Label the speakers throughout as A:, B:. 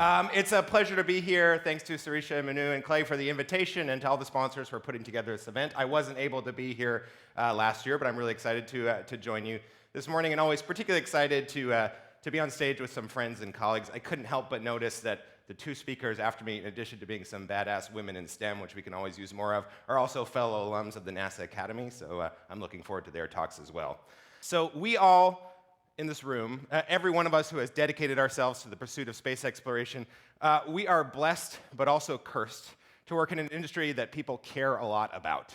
A: It's a pleasure to be here. Thanks to Sarisha, Manu, and Clay for the invitation, and to all the sponsors for putting together this event. I wasn't able to be here last year, but I'm really excited to join you this morning, and always particularly excited to be on stage with some friends and colleagues. I couldn't help but notice that the two speakers after me, in addition to being some badass women in STEM, which we can always use more of, are also fellow alums of the NASA Academy, so I'm looking forward to their talks as well. So we all in this room, every one of us who has dedicated ourselves to the pursuit of space exploration, we are blessed but also cursed to work in an industry that people care a lot about.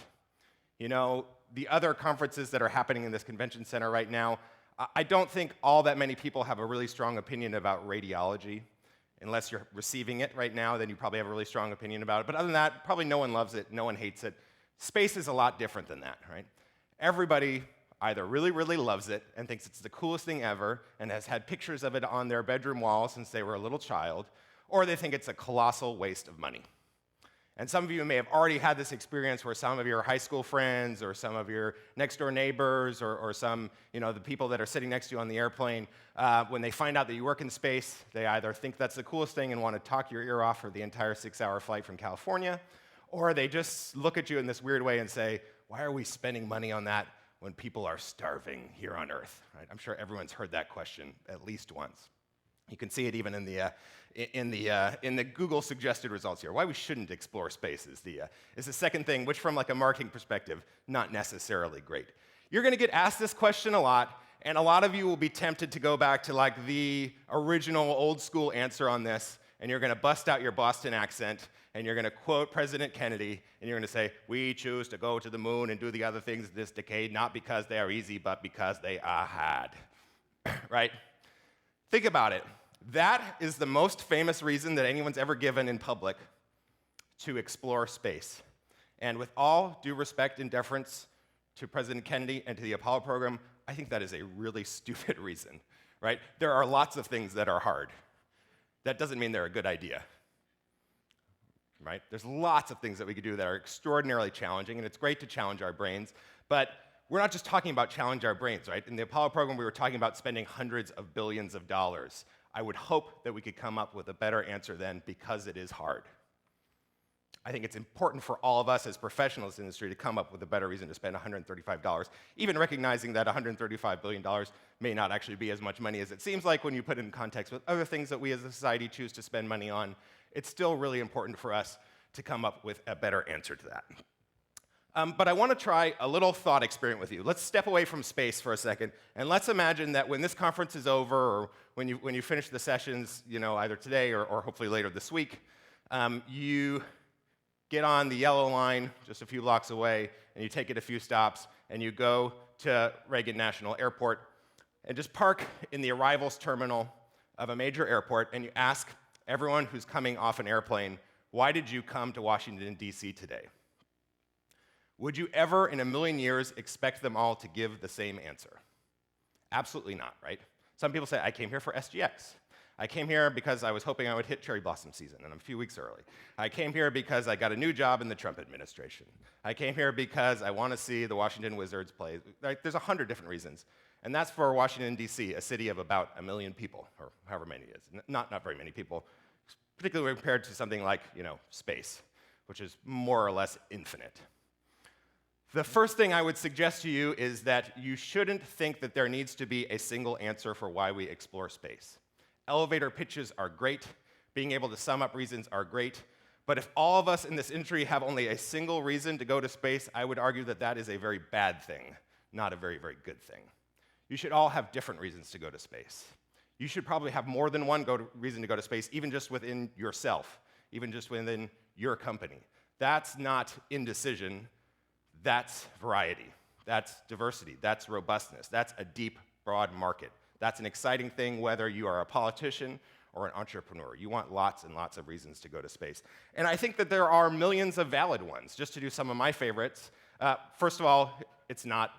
A: You know, the other conferences that are happening in this convention center right now, I don't think all that many people have a really strong opinion about radiology. Unless you're receiving it right now, then you probably have a really strong opinion about it. But other than that, probably no one loves it, no one hates it. Space is a lot different than that, right? Everybody either really, really loves it and thinks it's the coolest thing ever and has had pictures of it on their bedroom wall since they were a little child, or they think it's a colossal waste of money. And some of you may have already had this experience where some of your high school friends or some of your next-door neighbors or some, the people that are sitting next to you on the airplane, when they find out that you work in space, they either think that's the coolest thing and want to talk your ear off for the entire 6-hour flight from California, or they just look at you in this weird way and say, why are we spending money on that when people are starving here on Earth? Right? I'm sure everyone's heard that question at least once. You can see it even in the Google suggested results here. Why we shouldn't explore space is the second thing, which from like a marketing perspective, not necessarily great. You're going to get asked this question a lot, and a lot of you will be tempted to go back to like the original old school answer on this, and you're going to bust out your Boston accent, and you're going to quote President Kennedy, and you're going to say, we choose to go to the moon and do the other things this decade, not because they are easy, but because they are hard. Right? Think about it. That is the most famous reason that anyone's ever given in public to explore space. And with all due respect and deference to President Kennedy and to the Apollo program, I think that is a really stupid reason, right? There are lots of things that are hard. That doesn't mean they're a good idea, right? There's lots of things that we could do that are extraordinarily challenging, and it's great to challenge our brains, but we're not just talking about challenge our brains, right? In the Apollo program, we were talking about spending hundreds of billions of dollars. I would hope that we could come up with a better answer then, because it is hard. I think it's important for all of us as professionals in the industry to come up with a better reason to spend $135, even recognizing that $135 billion may not actually be as much money as it seems like when you put it in context with other things that we as a society choose to spend money on. It's still really important for us to come up with a better answer to that. But I want to try a little thought experiment with you. Let's step away from space for a second, and let's imagine that when this conference is over, or when you finish the sessions, either today or hopefully later this week, you get on the yellow line just a few blocks away, and you take it a few stops, and you go to Reagan National Airport, and just park in the arrivals terminal of a major airport, and you ask everyone who's coming off an airplane, why did you come to Washington, D.C. today? Would you ever in a million years expect them all to give the same answer? Absolutely not, right? Some people say, I came here for SGX. I came here because I was hoping I would hit cherry blossom season, and I'm a few weeks early. I came here because I got a new job in the Trump administration. I came here because I want to see the Washington Wizards play. Right? There's 100 different reasons. And that's for Washington, D.C., a city of about 1 million people, or however many it is. Not very many people, particularly compared to something like, space, which is more or less infinite. The first thing I would suggest to you is that you shouldn't think that there needs to be a single answer for why we explore space. Elevator pitches are great. Being able to sum up reasons are great. But if all of us in this industry have only a single reason to go to space, I would argue that that is a very bad thing, not a very, very good thing. You should all have different reasons to go to space. You should probably have more than one reason to go to space, even just within yourself, even just within your company. That's not indecision. That's variety, that's diversity, that's robustness, that's a deep, broad market. That's an exciting thing whether you are a politician or an entrepreneur. You want lots and lots of reasons to go to space. And I think that there are millions of valid ones. Just to do some of my favorites, first of all, it's not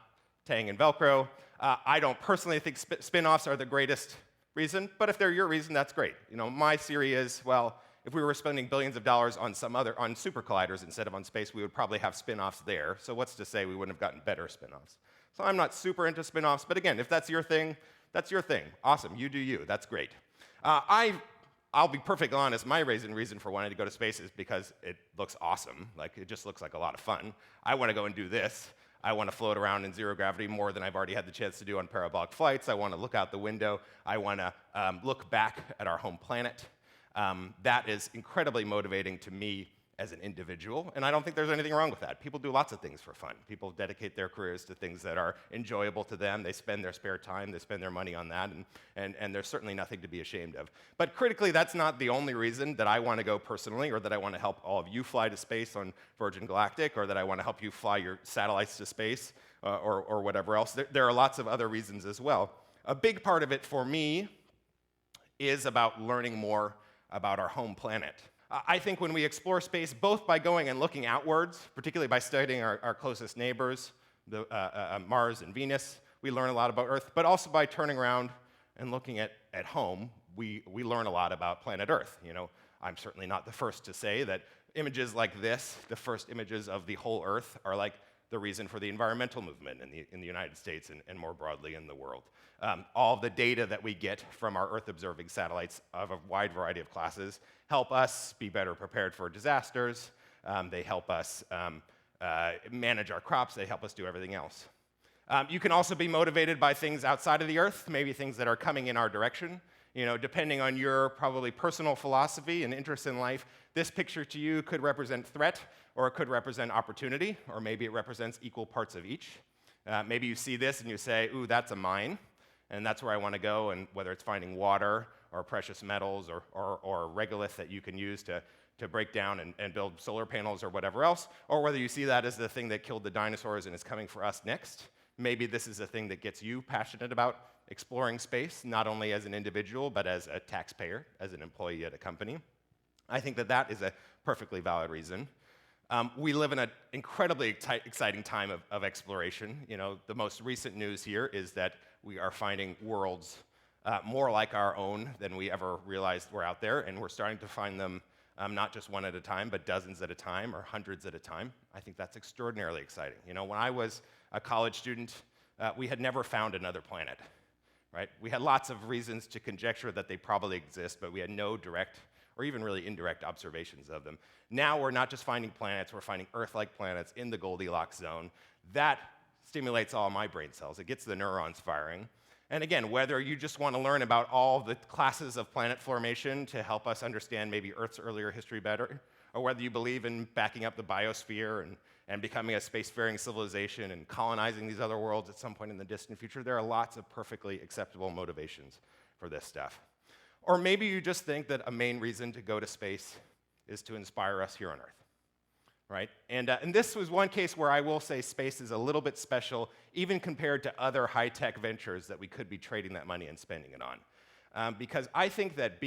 A: Tang and Velcro. I don't personally think spin-offs are the greatest reason, but if they're your reason, that's great. My theory is, well, if we were spending billions of dollars on on super colliders instead of on space, we would probably have spin-offs there. So what's to say we wouldn't have gotten better spin-offs? So I'm not super into spin-offs, but again, if that's your thing, that's your thing. Awesome, you do you, that's great. I I'll be perfectly honest, my reason for wanting to go to space is because it looks awesome. Like, it just looks like a lot of fun. I want to go and do this. I want to float around in zero gravity more than I've already had the chance to do on parabolic flights. I want to look out the window. I want to look back at our home planet. That is incredibly motivating to me as an individual, and I don't think there's anything wrong with that. People do lots of things for fun. People dedicate their careers to things that are enjoyable to them. They spend their spare time, they spend their money on that, and there's certainly nothing to be ashamed of. But critically, that's not the only reason that I want to go personally, or that I want to help all of you fly to space on Virgin Galactic, or that I want to help you fly your satellites to space, or whatever else. There are lots of other reasons as well. A big part of it for me is about learning more about our home planet. I think when we explore space, both by going and looking outwards, particularly by studying our closest neighbors, Mars and Venus, we learn a lot about Earth, but also by turning around and looking at home, we learn a lot about planet Earth. You know, I'm certainly not the first to say that images like this, the first images of the whole Earth, are like the reason for the environmental movement in the United States and more broadly in the world. All of the data that we get from our Earth-observing satellites of a wide variety of classes help us be better prepared for disasters. They help us manage our crops. They help us do everything else. You can also be motivated by things outside of the Earth, maybe things that are coming in our direction. You know, depending on your probably personal philosophy and interest in life, this picture to you could represent threat, or it could represent opportunity, or maybe it represents equal parts of each. Maybe you see this and you say, ooh, that's a mine, and that's where I want to go, and whether it's finding water or precious metals or regolith that you can use to break down and build solar panels or whatever else, or whether you see that as the thing that killed the dinosaurs and is coming for us next. Maybe this is the thing that gets you passionate about exploring space, not only as an individual, but as a taxpayer, as an employee at a company. I think that that is a perfectly valid reason. We live in an incredibly exciting time of exploration. You know, the most recent news here is that we are finding worlds more like our own than we ever realized were out there, and we're starting to find them not just one at a time, but dozens at a time or hundreds at a time. I think that's extraordinarily exciting. You know, when I was a college student, we had never found another planet, right? We had lots of reasons to conjecture that they probably exist, but we had no direct or even really indirect observations of them. Now we're not just finding planets, we're finding Earth-like planets in the Goldilocks zone. That stimulates all my brain cells. It gets the neurons firing. And again, whether you just want to learn about all the classes of planet formation to help us understand maybe Earth's earlier history better, or whether you believe in backing up the biosphere and becoming a spacefaring civilization and colonizing these other worlds at some point in the distant future, there are lots of perfectly acceptable motivations for this stuff. Or maybe you just think that a main reason to go to space is to inspire us here on Earth, right? And this was one case where I will say space is a little bit special, even compared to other high-tech ventures that we could be trading that money and spending it on. Because I think that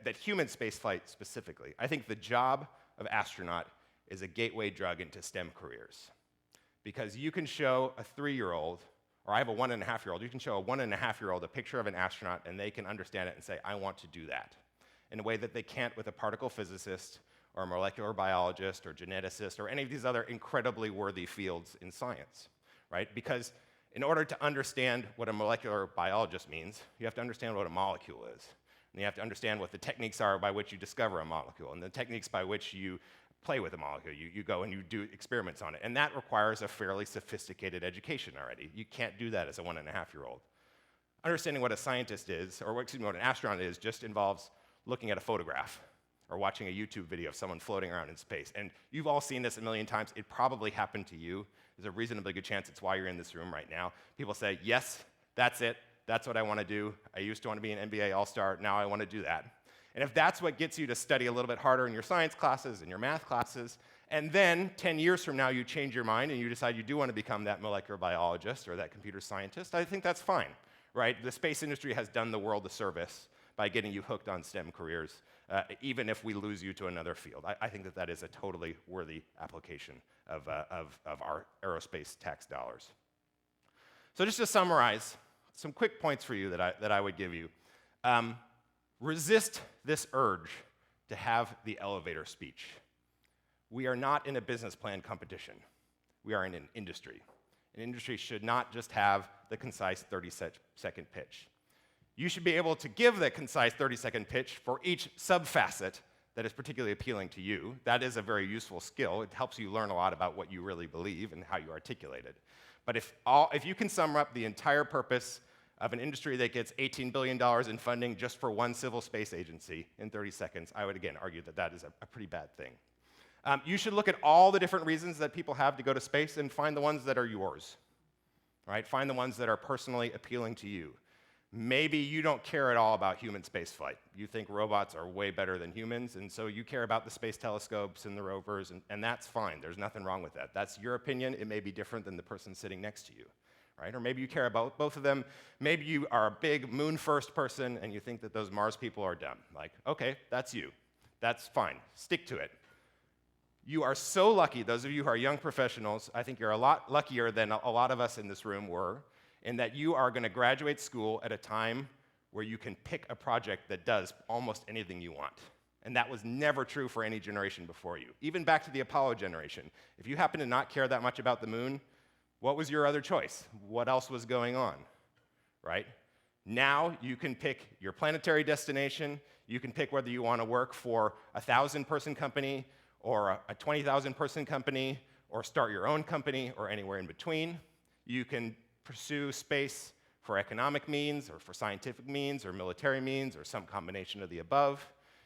A: that human spaceflight specifically, I think the job of astronaut is a gateway drug into STEM careers. Because you can show a 3-year-old, or I have a 1.5-year-old, you can show a 1.5-year-old a picture of an astronaut and they can understand it and say, I want to do that, in a way that they can't with a particle physicist or a molecular biologist or geneticist or any of these other incredibly worthy fields in science, right? Because in order to understand what a molecular biologist means, you have to understand what a molecule is. And you have to understand what the techniques are by which you discover a molecule and the techniques by which you play with a molecule. You go and you do experiments on it. And that requires a fairly sophisticated education already. You can't do that as a 1.5-year-old. Understanding what a scientist is, or what an astronaut is, just involves looking at a photograph or watching a YouTube video of someone floating around in space. And you've all seen this a million times. It probably happened to you. There's a reasonably good chance it's why you're in this room right now. People say, yes, that's it. That's what I want to do. I used to want to be an NBA All-Star. Now I want to do that. And if that's what gets you to study a little bit harder in your science classes and your math classes, and then 10 years from now you change your mind and you decide you do want to become that molecular biologist or that computer scientist, I think that's fine, right? The space industry has done the world a service by getting you hooked on STEM careers, even if we lose you to another field. I think that that is a totally worthy application of our aerospace tax dollars. So just to summarize, some quick points for you that I would give you. Resist this urge to have the elevator speech. We are not in a business plan competition. We are in an industry. An industry should not just have the concise 30-second pitch. You should be able to give the concise 30-second pitch for each subfacet that is particularly appealing to you. That is a very useful skill. It helps you learn a lot about what you really believe and how you articulate it. But if you can sum up the entire purpose of an industry that gets $18 billion in funding just for one civil space agency in 30 seconds, I would again argue that that is a pretty bad thing. You should look at all the different reasons that people have to go to space and find the ones that are yours. Right? Find the ones that are personally appealing to you. Maybe you don't care at all about human spaceflight. You think robots are way better than humans, and so you care about the space telescopes and the rovers, and that's fine. There's nothing wrong with that. That's your opinion. It may be different than the person sitting next to you. Right? Or maybe you care about both of them. Maybe you are a big moon-first person, and you think that those Mars people are dumb. Like, okay, that's you. That's fine. Stick to it. You are so lucky, those of you who are young professionals, I think you're a lot luckier than a lot of us in this room were, in that you are going to graduate school at a time where you can pick a project that does almost anything you want. And that was never true for any generation before you. Even back to the Apollo generation. If you happen to not care that much about the moon, what was your other choice? What else was going on? Right? Now you can pick your planetary destination. You can pick whether you want to work for a 1,000-person company or a 20,000-person company or start your own company or anywhere in between. You can pursue space for economic means or for scientific means or military means or some combination of the above.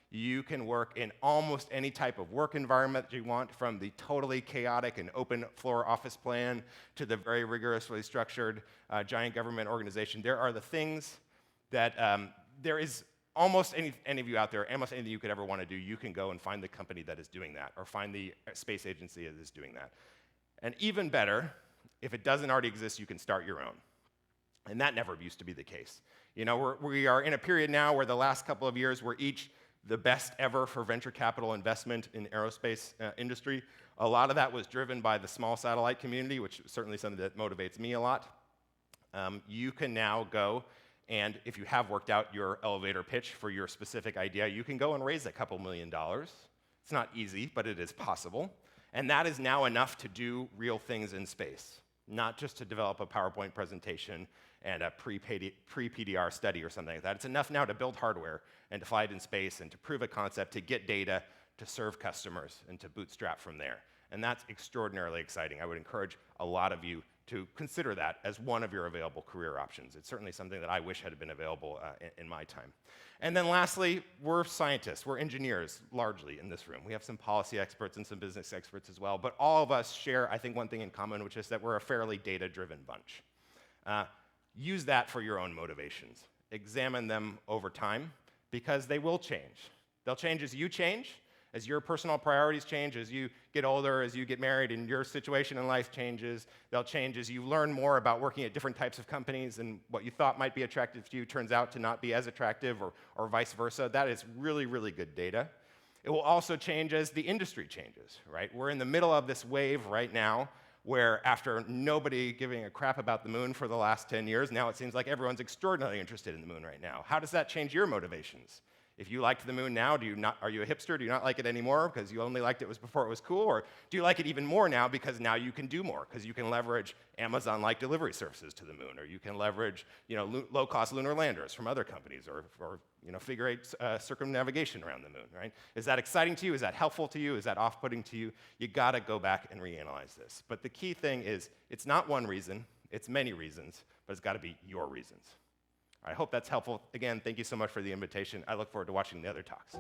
A: You can work in almost any type of work environment that you want, from the totally chaotic and open floor office plan to the very rigorously structured giant government organization. There are the things that there is almost any of you out there, almost anything you could ever want to do, you can go and find the company that is doing that or find the space agency that is doing that. And even better, if it doesn't already exist, you can start your own. And that never used to be the case. You know, we are in a period now where the last couple of years were each the best ever for venture capital investment in aerospace industry. A lot of that was driven by the small satellite community, which is certainly something that motivates me a lot. You can now go, and if you have worked out your elevator pitch for your specific idea, you can go and raise a couple $1 million. It's not easy, but it is possible. And that is now enough to do real things in space, not just to develop a PowerPoint presentation and a pre-PDR study or something like that. It's enough now to build hardware and to fly it in space and to prove a concept, to get data, to serve customers, and to bootstrap from there. And that's extraordinarily exciting. I would encourage a lot of you to consider that as one of your available career options. It's certainly something that I wish had been available in my time. And then lastly, we're scientists, we're engineers, largely, in this room. We have some policy experts and some business experts as well, but all of us share, I think, one thing in common, which is that we're a fairly data-driven bunch. Use that for your own motivations. Examine them over time, because they will change. They'll change as you change, as your personal priorities change, as you get older, as you get married, and your situation in life changes. They'll change as you learn more about working at different types of companies, and what you thought might be attractive to you turns out to not be as attractive, or vice versa. That is really, really good data. It will also change as the industry changes, right? We're in the middle of this wave right now where, after nobody giving a crap about the moon for the last 10 years, now it seems like everyone's extraordinarily interested in the moon right now. How does that change your motivations? If you liked the moon now, are you a hipster? Do you not like it anymore because you only liked it before it was cool? Or do you like it even more now because now you can do more, because you can leverage Amazon-like delivery services to the moon, or you can leverage low-cost lunar landers from other companies, or figure-eight circumnavigation around the moon, right? Is that exciting to you? Is that helpful to you? Is that off-putting to you? You gotta go back and reanalyze this. But the key thing is, it's not one reason, it's many reasons, but it's gotta be your reasons. I hope that's helpful. Again, thank you so much for the invitation. I look forward to watching the other talks.